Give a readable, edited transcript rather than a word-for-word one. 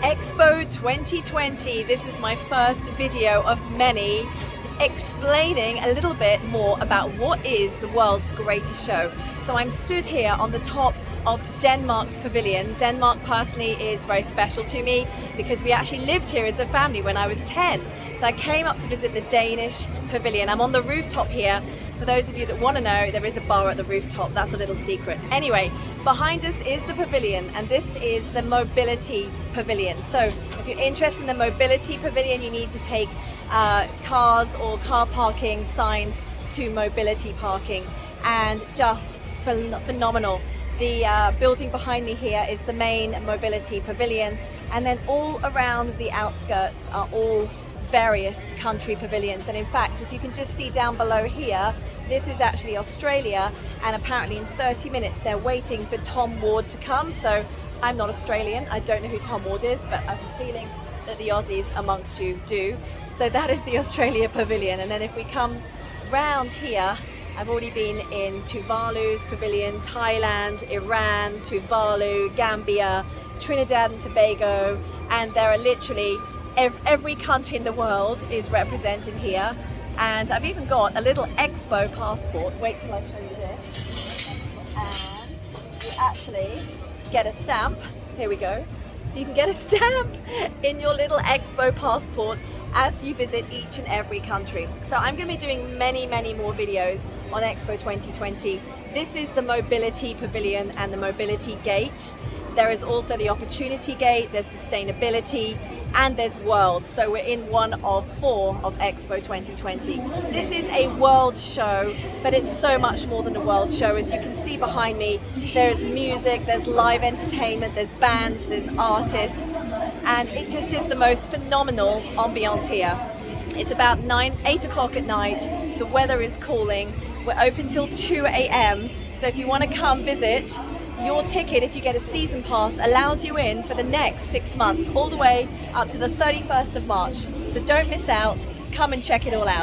Expo 2020. This is my first video of many explaining a little bit more about what is the world's greatest show. So I'm stood here on the top of Denmark's pavilion. Denmark personally is very special to me because we actually lived here as a family when I was 10. So I came up to visit the Danish pavilion. I'm on the rooftop here. For those of you that want to know, there is a bar at the rooftop. That's a little secret. Anyway, behind us is the pavilion, and this is the mobility pavilion. So if you're interested in the mobility pavilion, you need to take cars or car parking signs to mobility parking, and just phenomenal. The building behind me here is the main mobility pavilion, and then all around the outskirts are all various country pavilions. And in fact, if you can just see down below here, this is actually Australia, and apparently in 30 minutes they're waiting for Tom Ward to come. So I'm not Australian, I don't know who Tom Ward is, but I have a feeling that the Aussies amongst you do. So that is the Australia pavilion. And then if we come round here, I've already been in Tuvalu's pavilion, Thailand, Iran, Tuvalu, Gambia, Trinidad and Tobago, and there are literally every country in the world is represented here. And I've even got a little Expo passport. Wait till I show you this. And you actually get a stamp. Here we go. So you can get a stamp in your little Expo passport as you visit each and every country. So I'm going to be doing many more videos on Expo 2020. This is the Mobility Pavilion and the Mobility Gate. There is also the Opportunity Gate, there's Sustainability, and there's World. So we're in one of 4 of Expo 2020. This is a world show, but it's so much more than a world show. As you can see behind me, there's music, there's live entertainment, there's bands, there's artists, and it just is the most phenomenal ambiance here. It's about 8 o'clock at night, the weather is cooling, we're open till 2 a.m. So if you want to come visit, your ticket, if you get a season pass, allows you in for the next 6 months, all the way up to the 31st of March. So don't miss out, come and check it all out.